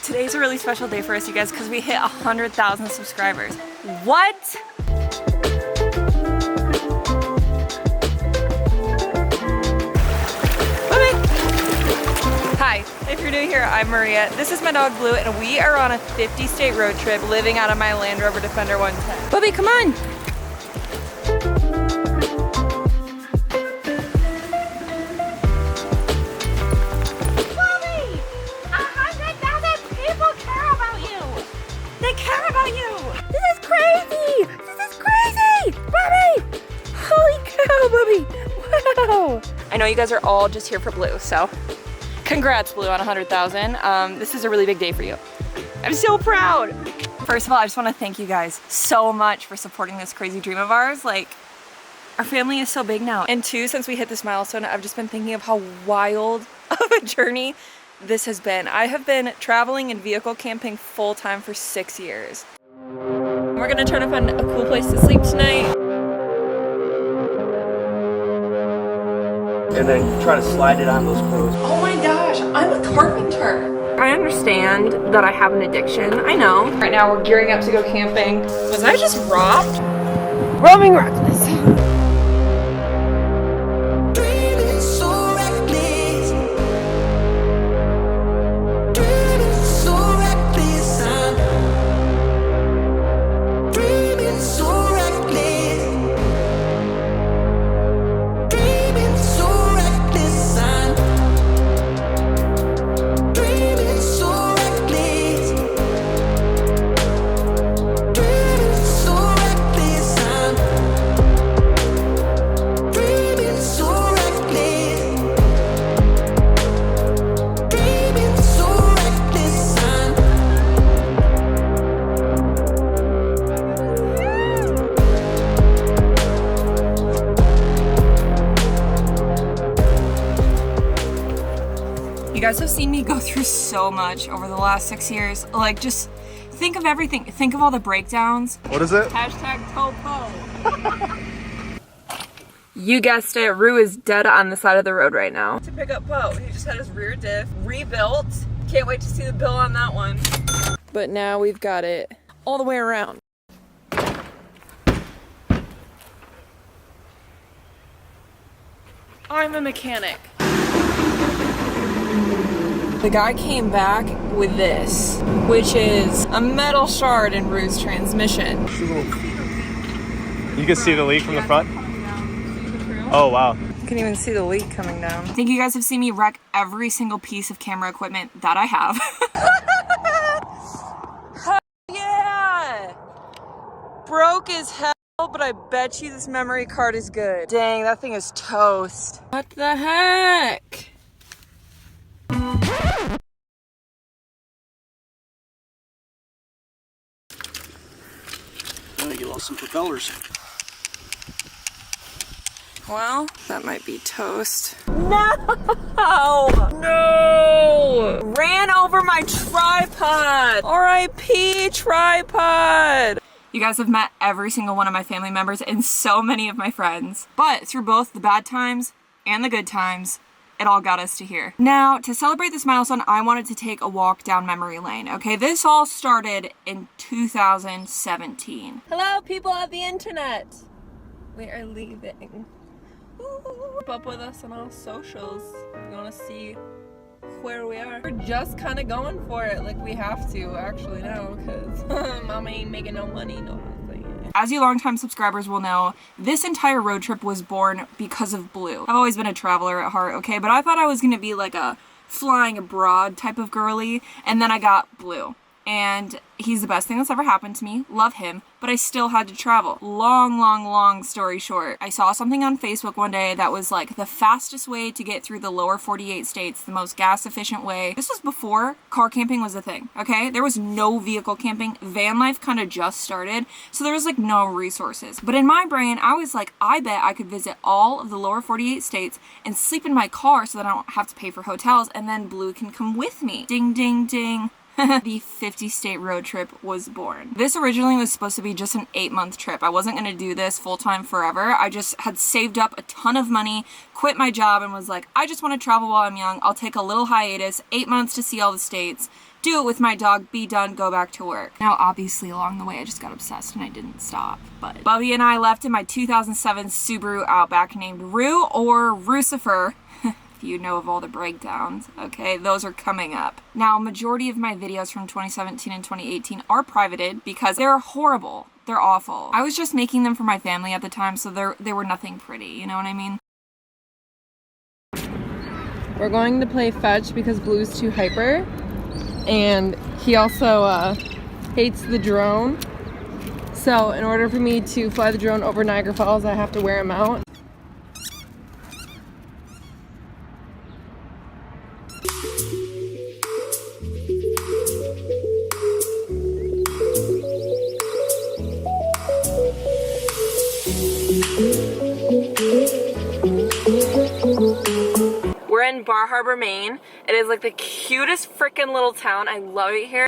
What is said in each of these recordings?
Today's a really special day for us, you guys, because we hit 100,000 subscribers. What? Hi, if you're new here, I'm Maria. This is my dog Blue, and we are on a 50-state road trip living out of my Land Rover Defender 110. Bubby, come on. Bubby! 100,000 people care about you! They care about you! This is crazy! This is crazy! Bubby! Holy cow, Bubby! Wow! I know you guys are all just here for Blue, so congrats, Blue, on 100,000. This is a really big day for you. I'm so proud. First of all, I just want to thank you guys so much for supporting this crazy dream of ours. Like, our family is so big now. And two, since we hit this milestone, I've just been thinking of how wild of a journey this has been. I have been traveling and vehicle camping full time for 6 years. We're gonna try to find a cool place to sleep tonight. And then try to slide it on those clothes. Oh my gosh, I'm a carpenter. I understand that I have an addiction, I know. Right now we're gearing up to go camping. Was I just robbed? Roaming reckless. You guys have seen me go through so much over the last 6 years. Like, just think of everything. Think of all the breakdowns. What is it? Hashtag Topo. You guessed it, Rue is dead on the side of the road right now. To pick up Poe, he just had his rear diff rebuilt. Can't wait to see the bill on that one. But now we've got it all the way around. I'm a mechanic. The guy came back with this, which is a metal shard in Rue's transmission. You can see the leak from the front? Oh, wow. You can even see the leak coming down. I think you guys have seen me wreck every single piece of camera equipment that I have. Hell yeah! Broke as hell, but I bet you this memory card is good. Dang, that thing is toast. What the heck? You lost some propellers. Well, that might be toast. No! No! Ran over my tripod! R.I.P. tripod! You guys have met every single one of my family members and so many of my friends. But through both the bad times and the good times, it all got us to here. Now, to celebrate this milestone, I wanted to take a walk down memory lane, okay? This all started in 2017. Hello, people of the internet. We are leaving. Keep up with us on all socials. If you want to see where we are. We're just kind of going for it like we have to actually now because Mama ain't making no money, no nothing. As you longtime subscribers will know, this entire road trip was born because of Blue. I've always been a traveler at heart, okay? But I thought I was gonna be like a flying abroad type of girly, and then I got Blue. And he's the best thing that's ever happened to me. Love him. But I still had to travel. Long story short. I saw something on Facebook one day that was like the fastest way to get through the lower 48 states, the most gas efficient way. This was before car camping was a thing, okay? There was no vehicle camping. Van life kind of just started. So there was like no resources. But in my brain, I was like, I bet I could visit all of the lower 48 states and sleep in my car so that I don't have to pay for hotels, and then Blue can come with me. Ding, ding, ding. The 50-state road trip was born. This originally was supposed to be just an 8-month trip. I wasn't gonna do this full-time forever. I just had saved up a ton of money, quit my job, and was like, I just want to travel while I'm young. I'll take a little hiatus, 8 months to see all the states, do it with my dog, be done, go back to work. Now, obviously, along the way, I just got obsessed and I didn't stop. But Bubby and I left in my 2007 Subaru Outback named Rue or Rucifer. If you know of all the breakdowns, okay, those are coming up. Now, majority of my videos from 2017 and 2018 are privated because they're horrible. They're awful. I was just making them for my family at the time, so they were nothing pretty, you know what I mean? We're going to play fetch because Blue's too hyper, and he also hates the drone. So in order for me to fly the drone over Niagara Falls, I have to wear him out. We're in Bar Harbor, Maine. It is like the cutest freaking little town. I love it here.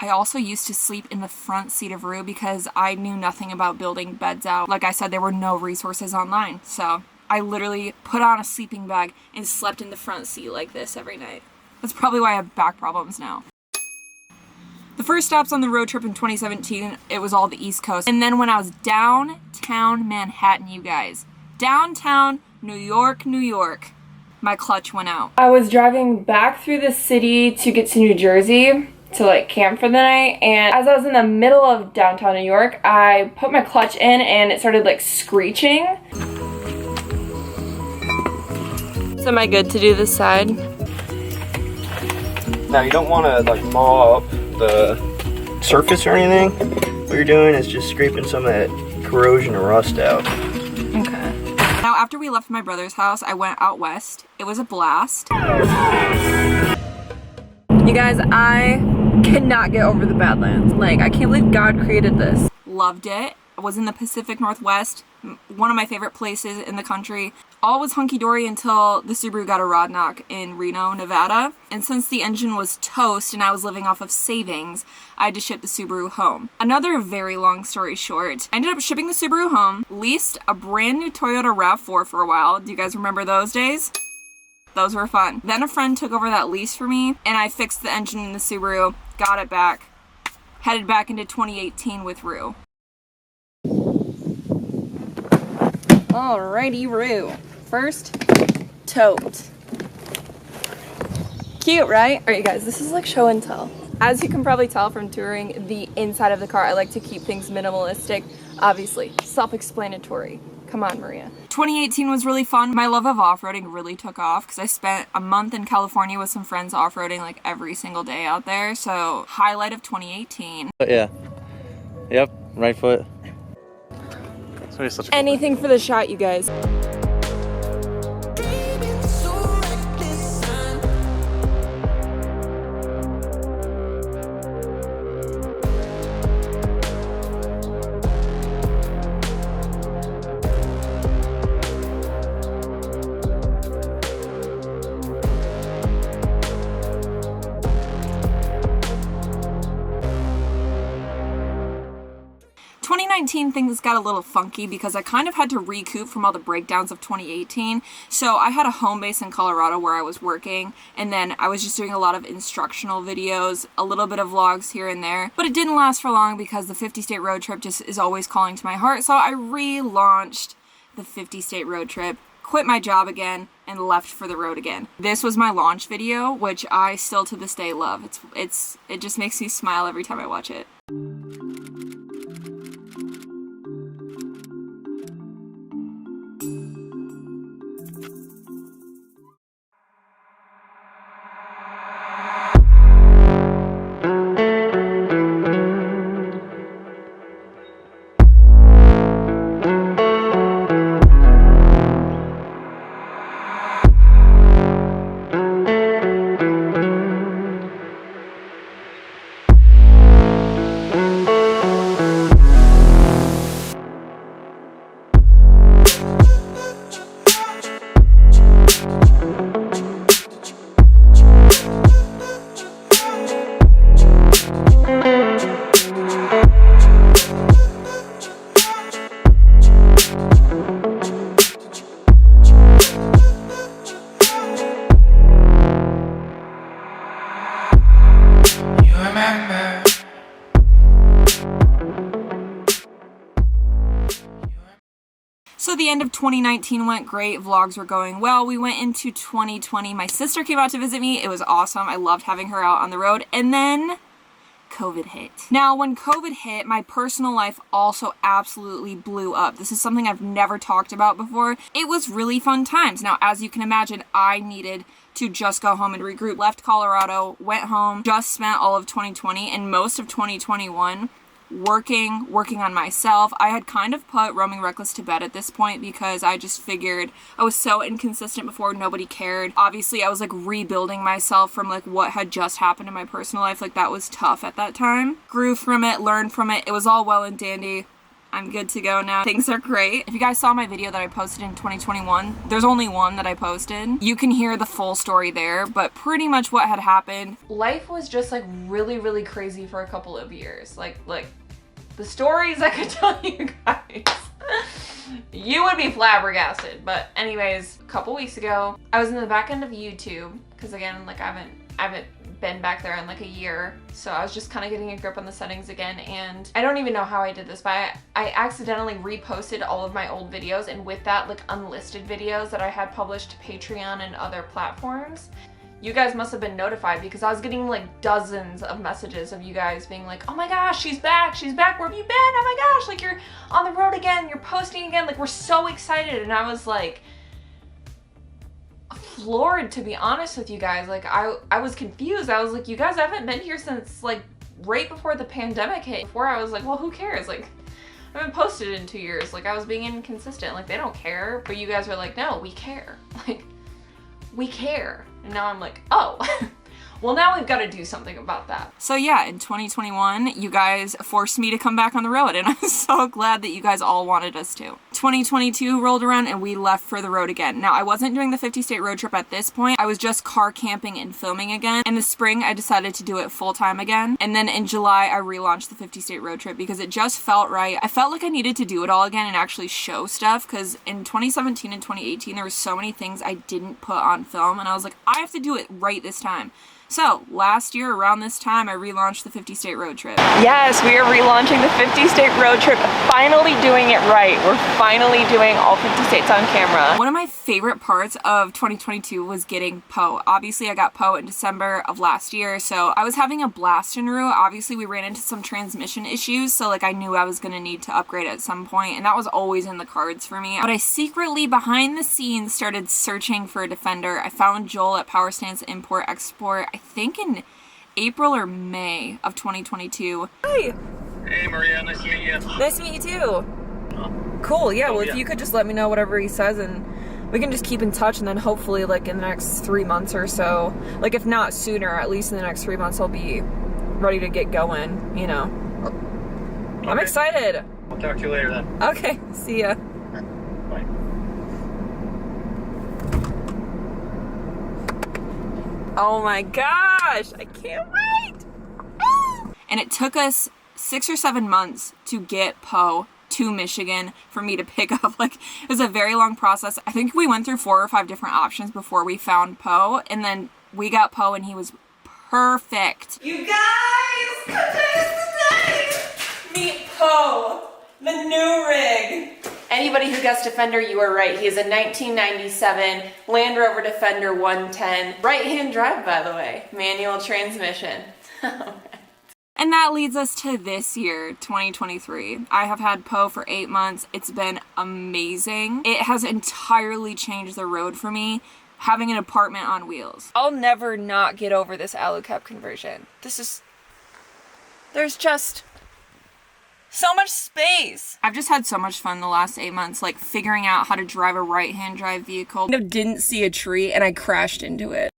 I also used to sleep in the front seat of Rue because I knew nothing about building beds out. Like I said, there were no resources online. So I literally put on a sleeping bag and slept in the front seat like this every night. That's probably why I have back problems now. The first stops on the road trip in 2017, it was all the East Coast. And then when I was downtown Manhattan, you guys, downtown New York, my clutch went out. I was driving back through the city to get to New Jersey to like camp for the night, and as I was in the middle of downtown New York, I put my clutch in and it started like screeching. So am I good to do this side? Now you don't want to like maw up the surface or anything. What you're doing is just scraping some of that corrosion and rust out. Okay. Now after we left my brother's house, I went out west. It was a blast. You guys, I cannot get over the Badlands. Like, I can't believe God created this. Loved it. I was in the Pacific Northwest, one of my favorite places in the country. All was hunky-dory until the Subaru got a rod knock in Reno, Nevada. And since the engine was toast and I was living off of savings, I had to ship the Subaru home. Another very long story short, I ended up shipping the Subaru home, leased a brand new Toyota RAV4 for a while. Do you guys remember those days? Those were fun. Then a friend took over that lease for me, and I fixed the engine in the Subaru, got it back, headed back into 2018 with Rue. Alrighty, Rue. First, tote. Cute, right? Alright, you guys, this is like show and tell. As you can probably tell from touring the inside of the car, I like to keep things minimalistic. Obviously, self-explanatory. Come on, Maria. 2018 was really fun. My love of off-roading really took off because I spent a month in California with some friends off-roading like every single day out there. So, highlight of 2018. Yeah. Yep. Right foot. So he's such a cool Anything for the shot, you guys. Things got a little funky because I kind of had to recoup from all the breakdowns of 2018. So I had a home base in Colorado where I was working, and then I was just doing a lot of instructional videos, a little bit of vlogs here and there. But it didn't last for long because the 50-state road trip just is always calling to my heart. So I relaunched the 50-state road trip, quit my job again, and left for the road again. This was my launch video, which I still to this day love. It just makes me smile every time I watch it. So the end of 2019 went great. Vlogs were going well. We went into 2020. My sister came out to visit me. It was awesome. I loved having her out on the road. And then COVID hit. Now, when COVID hit, my personal life also absolutely blew up. This is something I've never talked about before. It was really fun times. Now, as you can imagine, I needed to just go home and regroup. Left Colorado, went home, just spent all of 2020 and most of 2021 working on myself. I had kind of put Roaming Reckless to bed at this point because I just figured I was so inconsistent before, nobody cared. Obviously, I was like rebuilding myself from like what had just happened in my personal life. Like that was tough at that time. Grew from it, learned from it. It was all well and dandy. I'm good to go now. Things are great. If you guys saw my video that I posted in 2021, there's only one that I posted. You can hear the full story there, but pretty much what had happened. Life was just like really, really crazy for a couple of years. Like the stories I could tell you guys, you would be flabbergasted. But anyways, a couple weeks ago, I was in the back end of YouTube, because again, like I haven't been back there in like a year, so I was just kind of getting a grip on the settings again, and I don't even know how I did this, but I accidentally reposted all of my old videos, and with that, like unlisted videos that I had published to Patreon and other platforms. You guys must have been notified because I was getting like dozens of messages of you guys being like, oh my gosh, she's back, where have you been? Oh my gosh, like you're on the road again, you're posting again, like we're so excited. And I was like floored, to be honest with you guys. Like I was confused. I was like, you guys haven't been here since like right before the pandemic hit. Before I was like, well, who cares? Like I haven't posted in 2 years. Like I was being inconsistent. Like they don't care. But you guys are like, no, we care. Like we care. And now I'm like, oh, well, now we've got to do something about that. So yeah, in 2021, you guys forced me to come back on the road, and I'm so glad that you guys all wanted us to. 2022 rolled around and we left for the road again. Now, I wasn't doing the 50-state road trip at this point. I was just car camping and filming again. In the spring, I decided to do it full time again. And then in July, I relaunched the 50-state road trip because it just felt right. I felt like I needed to do it all again and actually show stuff, because in 2017 and 2018, there were so many things I didn't put on film, and I was like, I have to do it right this time. So, last year around this time, I relaunched the 50-state road trip. Yes, we are relaunching the 50-state road trip, finally doing it right. We're finally doing all 50 states on camera. One of my favorite parts of 2022 was getting Poe. Obviously, I got Poe in December of last year, so I was having a blast en route. Obviously, we ran into some transmission issues, so like I knew I was gonna need to upgrade at some point, and that was always in the cards for me. But I secretly, behind the scenes, started searching for a Defender. I found Joel at Power Stance Import Export, I think in April or May of 2022. Hi! Hey Maria, nice to meet you. Nice to meet you too. Cool, yeah, well if you could just let me know whatever he says, and we can just keep in touch, and then hopefully like in the next 3 months or so, like if not sooner, at least in the next 3 months I'll be ready to get going, you know. Okay. I'm excited. I'll talk to you later then. Okay, see ya. Bye. Oh my gosh, I can't wait! And it took us 6 or 7 months to get Poe to Michigan for me to pick up. Like, it was a very long process. I think we went through 4 or 5 different options before we found Poe, and then we got Poe and he was perfect. You guys, today's the day! Meet Poe, the new rig. Anybody who guessed Defender, you were right. He is a 1997 Land Rover Defender 110. Right-hand drive, by the way. Manual transmission. And that leads us to this year, 2023. I have had Poe for 8 months. It's been amazing. It has entirely changed the road for me, having an apartment on wheels. I'll never not get over this AluCab conversion. There's just so much space. I've just had so much fun the last 8 months, like figuring out how to drive a right-hand drive vehicle. I didn't see a tree and I crashed into it.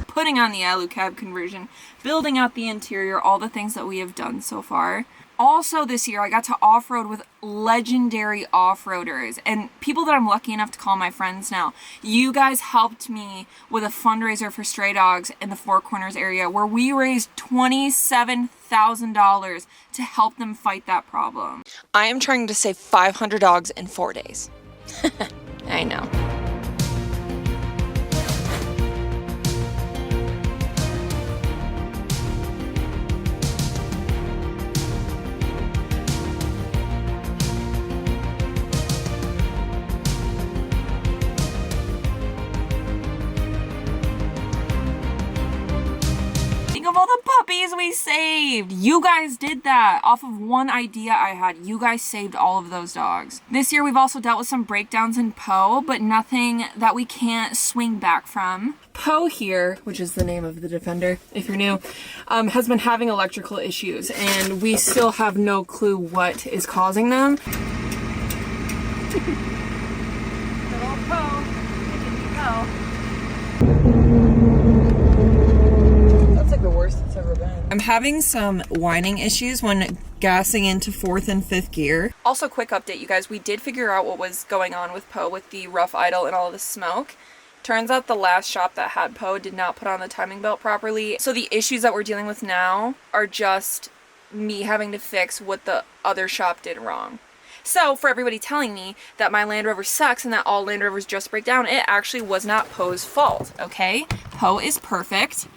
Putting on the AluCab conversion, building out the interior, all the things that we have done so far. Also this year, I got to off-road with legendary off-roaders and people that I'm lucky enough to call my friends now. You guys helped me with a fundraiser for stray dogs in the Four Corners area where we raised $27,000 to help them fight that problem. I am trying to save 500 dogs in 4 days. I know. of all the puppies we saved. You guys did that. Off of one idea I had, you guys saved all of those dogs. This year we've also dealt with some breakdowns in Poe, but nothing that we can't swing back from. Poe here, which is the name of the Defender, if you're new, has been having electrical issues, and we still have no clue what is causing them. That's like the worst it's ever been. I'm having some whining issues when gassing into 4th and 5th gear. Also, quick update, you guys, we did figure out what was going on with Poe with the rough idle and all of the smoke. Turns out the last shop that had Poe did not put on the timing belt properly. So the issues that we're dealing with now are just me having to fix what the other shop did wrong. So for everybody telling me that my Land Rover sucks and that all Land Rovers just break down, it actually was not Poe's fault, okay? Poe is perfect.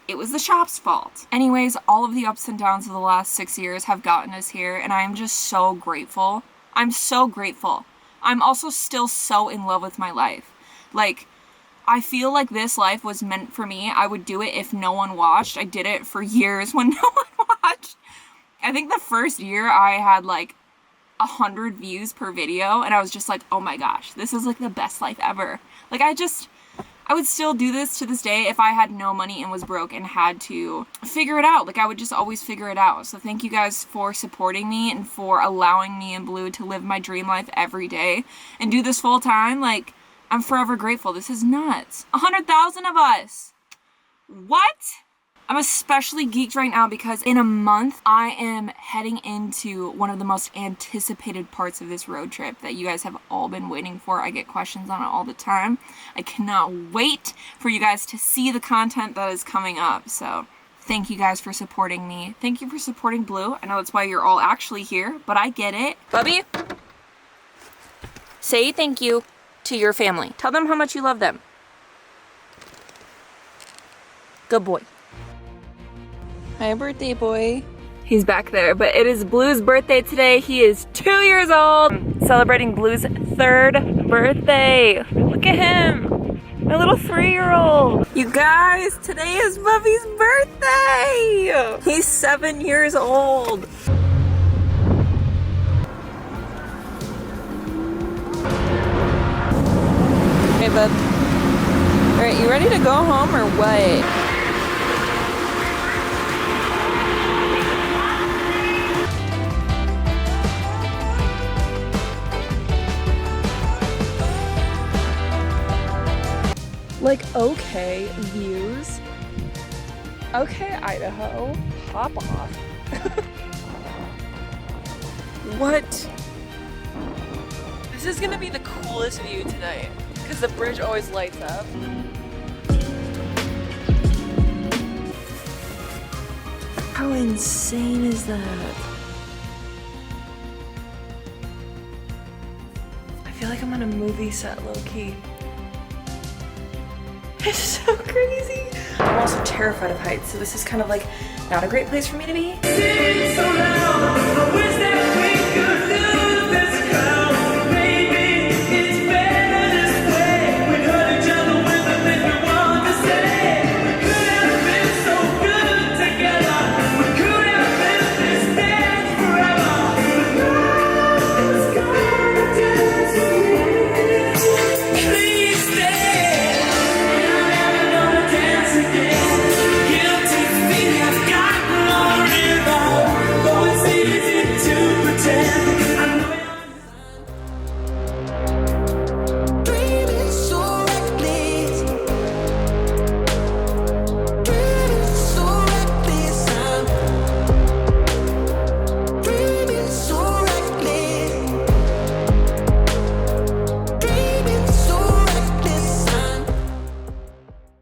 It was the shop's fault. Anyways, all of the ups and downs of the last 6 years have gotten us here, and I am just so grateful. I'm so grateful. I'm also still so in love with my life. Like, I feel like this life was meant for me. I would do it if no one watched. I did it for years when no one watched. I think the first year I had like 100 views per video, and I was just like, oh my gosh, this is like the best life ever. Like, I would still do this to this day if I had no money and was broke and had to figure it out. Like, I would just always figure it out. So thank you guys for supporting me and for allowing me and Blue to live my dream life every day and do this full time. Like, I'm forever grateful. This is nuts. 100,000 of us. What? I'm especially geeked right now because in a month, I am heading into one of the most anticipated parts of this road trip that you guys have all been waiting for. I get questions on it all the time. I cannot wait for you guys to see the content that is coming up. So thank you guys for supporting me. Thank you for supporting Blue. I know that's why you're all actually here, but I get it. Bubby, say thank you to your family. Tell them how much you love them. Good boy. Hi, birthday boy. He's back there, but it is Blue's birthday today. He is 2 years old, celebrating Blue's 3rd birthday. Look at him, my little 3-year-old. You guys, today is Bubby's birthday. He's 7 years old. Hey, bud. Alright, you ready to go home or what? Like, okay, views. Okay, Idaho. Pop off. What? This is gonna be the coolest view tonight, because the bridge always lights up. How insane is that? I feel like I'm on a movie set, low-key. It's so crazy. I'm also terrified of heights, so this is kind of like not a great place for me to be.